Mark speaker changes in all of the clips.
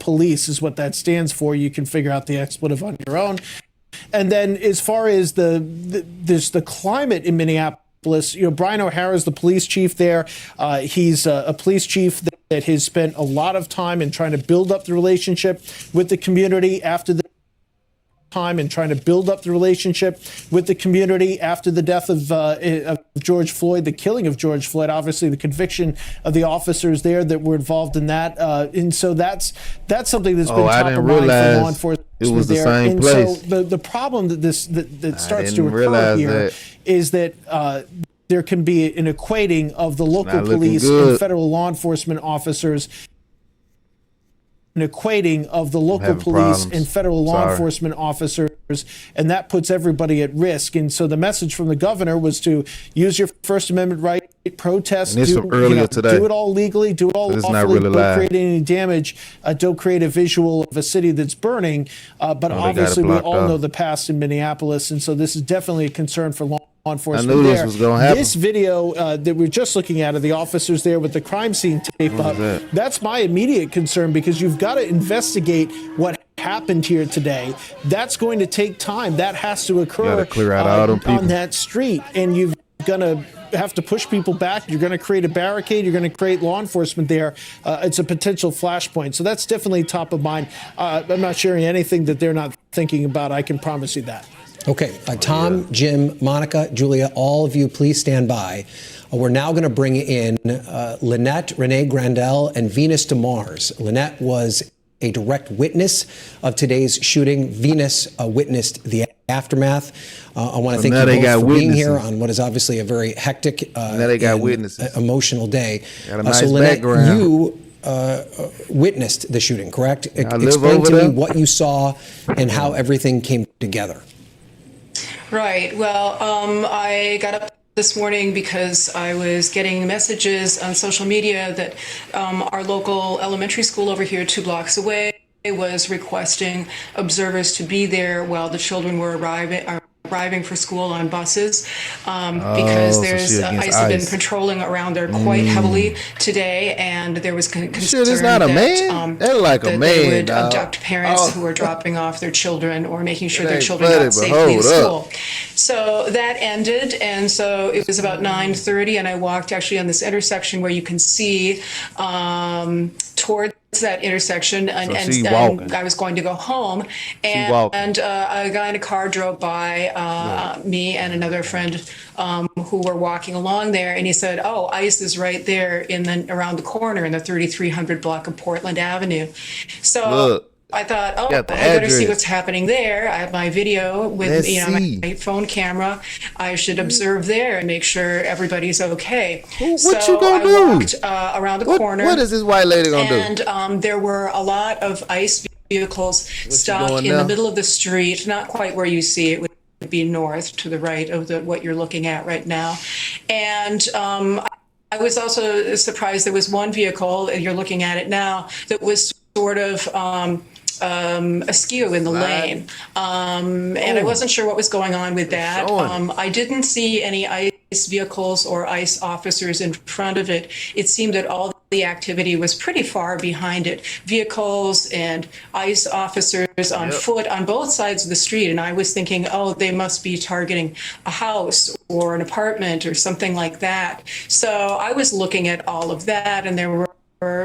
Speaker 1: police is what that stands for. You can figure out the expletive on your own. And then as far as the climate in Minneapolis, Brian O'Hara is the police chief there. He's a police chief that has spent a lot of time in trying to build up the relationship with the community after the death of George Floyd, the killing of George Floyd, obviously the conviction of the officers there that were involved in that. And so that's something that's been top of mind for law enforcement.
Speaker 2: It was the
Speaker 1: there.
Speaker 2: same
Speaker 1: and
Speaker 2: place.
Speaker 1: So the problem that starts to occur here is that there can be an equating of the local police and federal law enforcement officers. And that puts everybody at risk. And so the message from the governor was to use your First Amendment right, protest, do it all legally, do it all lawfully, don't create any damage, don't create a visual of a city that's burning. But obviously we all know the past in Minneapolis, and so this is definitely a concern for law enforcement.
Speaker 2: I knew this was going to happen.
Speaker 1: This video that we're just looking at of the officers there with the crime scene tape up, that's my immediate concern, because you've got to investigate what happened here today. That's going to take time. That has to occur
Speaker 2: clear out all them people
Speaker 1: on that street, and you've going to have to push people back. You're going to create a barricade. You're going to create law enforcement there. It's a potential flashpoint. So that's definitely top of mind. I'm not sharing anything that they're not thinking about. I can promise you that.
Speaker 3: Okay, Tom, Jim, Monica, Julia, all of you, please stand by. We're now going to bring in Lynette Renee Grandel and Venus DeMars. Lynette was a direct witness of today's shooting. Venus witnessed the aftermath. I want to thank you both for being here on what is obviously a very hectic emotional day. So Lynette, you witnessed the shooting, correct? Explain to me what you saw and how everything came together.
Speaker 4: Right. Well, I got up this morning because I was getting messages on social media that our local elementary school over here 2 blocks away was requesting observers to be there while the children were arriving for school on buses, because there's ICE have been patrolling around there quite heavily today, and there was concern that they would abduct parents who were dropping off their children or making sure their children got safely to school. So that ended, and so it was about 9:30, and I walked actually on this intersection where you can see towards that intersection, and I was going to go home, and a guy in a car drove by me and another friend who were walking along there, and he said, "Oh, ICE is right there around the corner in the 3300 block of Portland Avenue." So I thought, oh, I better see what's happening there. I have my video with my phone camera. I should observe there and make sure everybody's okay.
Speaker 2: What you gonna do?
Speaker 4: I walked around the corner.
Speaker 2: What is this white lady gonna do?
Speaker 4: And there were a lot of ICE vehicles stopped in the middle of the street, not quite where you see it. Would be north to the right of what you're looking at right now. And I was also surprised there was one vehicle, and you're looking at it now, that was sort of askew in the lane. And I wasn't sure what was going on with that. I didn't see any ICE vehicles or ICE officers in front of it. It seemed that all the activity was pretty far behind it. Vehicles and ICE officers on foot on both sides of the street. And I was thinking, oh, they must be targeting a house or an apartment or something like that. So I was looking at all of that, and there were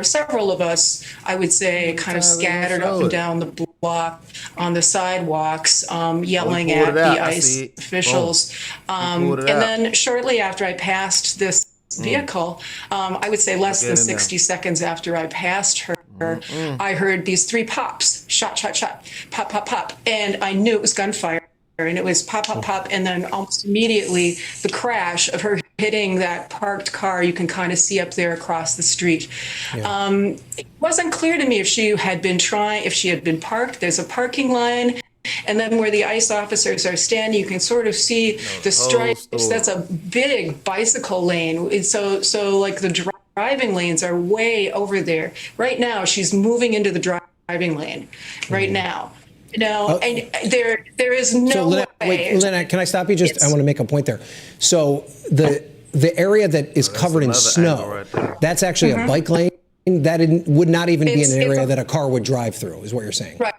Speaker 4: several of us, I would say, kind of scattered up and down the block on the sidewalks, yelling at the ICE officials. And then shortly after I passed this vehicle, I would say less than 60 seconds after I passed her, I heard these 3 pops, shot, shot, shot, pop, pop, pop, and I knew it was gunfire. And it was pop, pop, pop, and then almost immediately the crash of her hitting that parked car you can kind of see up there across the street. It wasn't clear to me if she had been parked. There's a parking line, and then where the ICE officers are standing, you can sort of see the stripes. That's a big bicycle lane. And so like the driving lanes are way over there. Right now, she's moving into the driving lane right now. No, and there is no way.
Speaker 3: Wait, Lynette, can I stop you? I want to make a point there. So the area that is covered in snow, that's actually a bike lane. that would not even be an area that a car would drive through, is what you're saying.
Speaker 4: Right.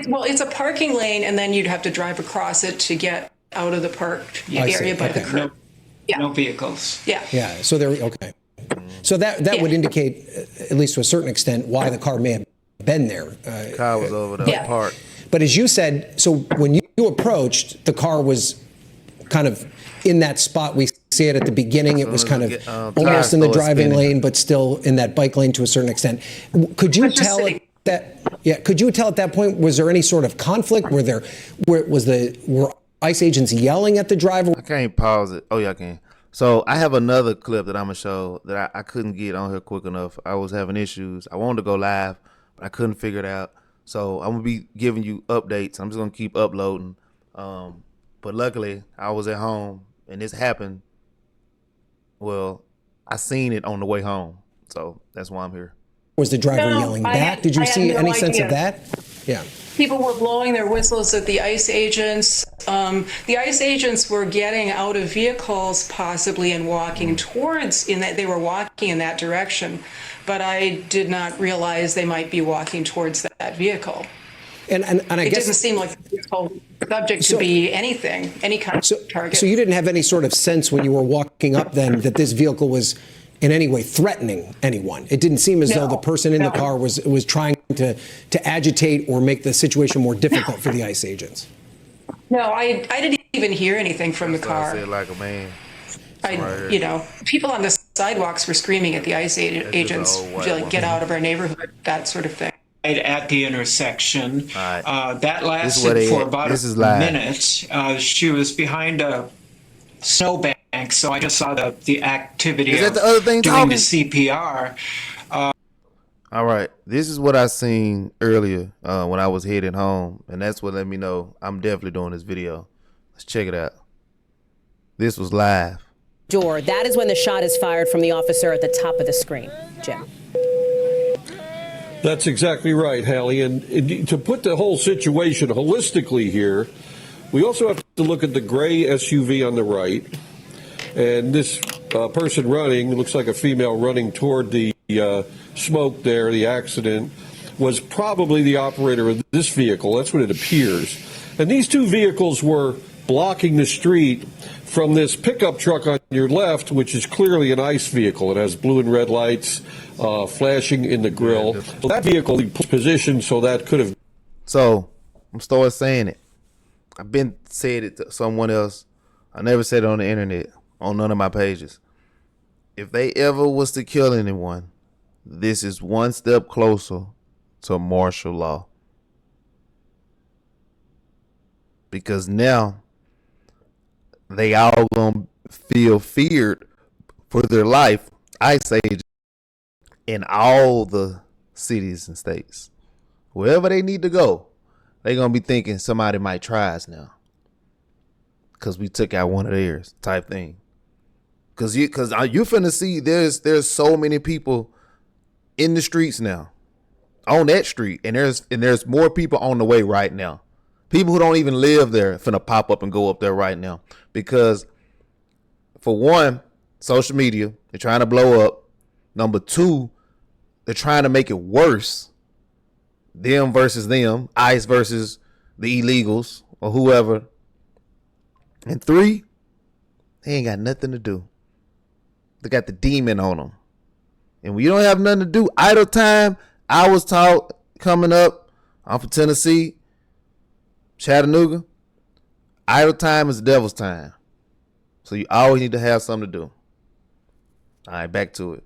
Speaker 4: Well, it's a parking lane, and then you'd have to drive across it to get out of the parked area by the curb.
Speaker 5: No vehicles.
Speaker 4: Yeah.
Speaker 3: Yeah. So okay. So that would indicate, at least to a certain extent, why the car may have been there.
Speaker 2: Car was over there parked.
Speaker 3: But as you said, so when you approached, the car was kind of in that spot. We see it at the beginning. It was kind of almost in the driving lane, but still in that bike lane to a certain extent. Could you tell that? Yeah. Could you tell at that point, was there any sort of conflict? Were ICE agents yelling at the driver?
Speaker 2: I can't pause it. Oh yeah, I can. So I have another clip that I'm gonna show that I couldn't get on here quick enough. I was having issues. I wanted to go live, but I couldn't figure it out. So I'm gonna be giving you updates. I'm just gonna keep uploading. But luckily, I was at home and this happened. Well, I seen it on the way home, so that's why I'm here.
Speaker 3: Was the driver yelling back? Did you see any sense of that? Yeah.
Speaker 4: People were blowing their whistles at the ICE agents. The ICE agents were getting out of vehicles possibly and walking they were walking in that direction. But I did not realize they might be walking towards that vehicle.
Speaker 3: And I guess
Speaker 4: it didn't seem like the vehicle subject to be anything, any kind of target.
Speaker 3: So you didn't have any sort of sense when you were walking up then that this vehicle was in any way threatening anyone? It didn't seem as though the person in the car was trying to agitate or make the situation more difficult for the ICE agents.
Speaker 4: No, I didn't even hear anything from the car.
Speaker 2: I said like a man.
Speaker 4: People on the sidewalks were screaming at the ICE agents, like, get out of our neighborhood, that sort of thing.
Speaker 5: At the intersection.
Speaker 2: Right.
Speaker 5: That lasted for about a minute. She was behind a snowbank, so I just saw the activity
Speaker 2: of the other thing
Speaker 5: doing the CPR.
Speaker 2: All right, this is what I seen earlier when I was heading home, and that's what let me know I'm definitely doing this video. Let's check it out. This was live.
Speaker 6: That is when the shot is fired from the officer at the top of the screen. Jim.
Speaker 7: That's exactly right, Hallie. And to put the whole situation holistically here, we also have to look at the gray SUV on the right. And this person running, looks like a female running toward the smoke there, the accident, was probably the operator of this vehicle. That's what it appears. And these two vehicles were blocking the street from this pickup truck on your left, which is clearly an ICE vehicle. It has blue and red lights flashing in the grill. So that vehicle positioned so that could have.
Speaker 2: So I'm still saying it. I've been said it to someone else. I never said it on the internet, on none of my pages. If they ever was to kill anyone, this is one step closer to martial law. Because now they all gonna feel feared for their life. ICE agents in all the cities and states, wherever they need to go, they gonna be thinking somebody might try us now, cause we took out one of theirs, type thing. Cause you finna see there's so many people in the streets now, on that street, and there's more people on the way right now. People who don't even live there finna pop up and go up there right now. Because, for one, social media, they're trying to blow up. Number two, they're trying to make it worse. Them versus them. ICE versus the illegals or whoever. And three, they ain't got nothing to do. They got the demon on them. And when you don't have nothing to do, idle time, I was taught coming up, I'm from Tennessee, Chattanooga, idle time is the devil's time. So you always need to have something to do. All right, back to it.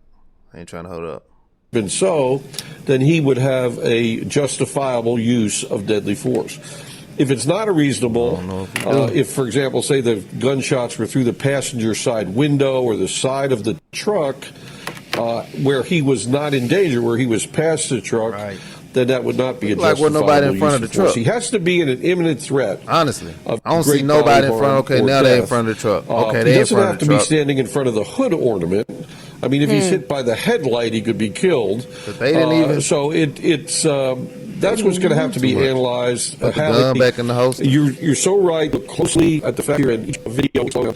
Speaker 2: I ain't trying to hold up.
Speaker 7: Even so, then he would have a justifiable use of deadly force. If it's not a reasonable, if, for example, say the gunshots were through the passenger side window or the side of the truck, where he was not in danger, where he was past the truck, then that would not be a justifiable
Speaker 2: nobody in front of the truck.
Speaker 7: He has to be in an imminent threat.
Speaker 2: Honestly, I don't see nobody in front. Okay, now they're in front of the truck. Okay, they in front of the truck. He
Speaker 7: doesn't have to be standing in front of the hood ornament. I mean, if he's hit by the headlight, he could be killed.
Speaker 2: But they didn't even.
Speaker 7: So it's that's what's going to have to be analyzed.
Speaker 2: Put the gun back in the holster.
Speaker 7: You're so right. Look closely at the fact here in each video.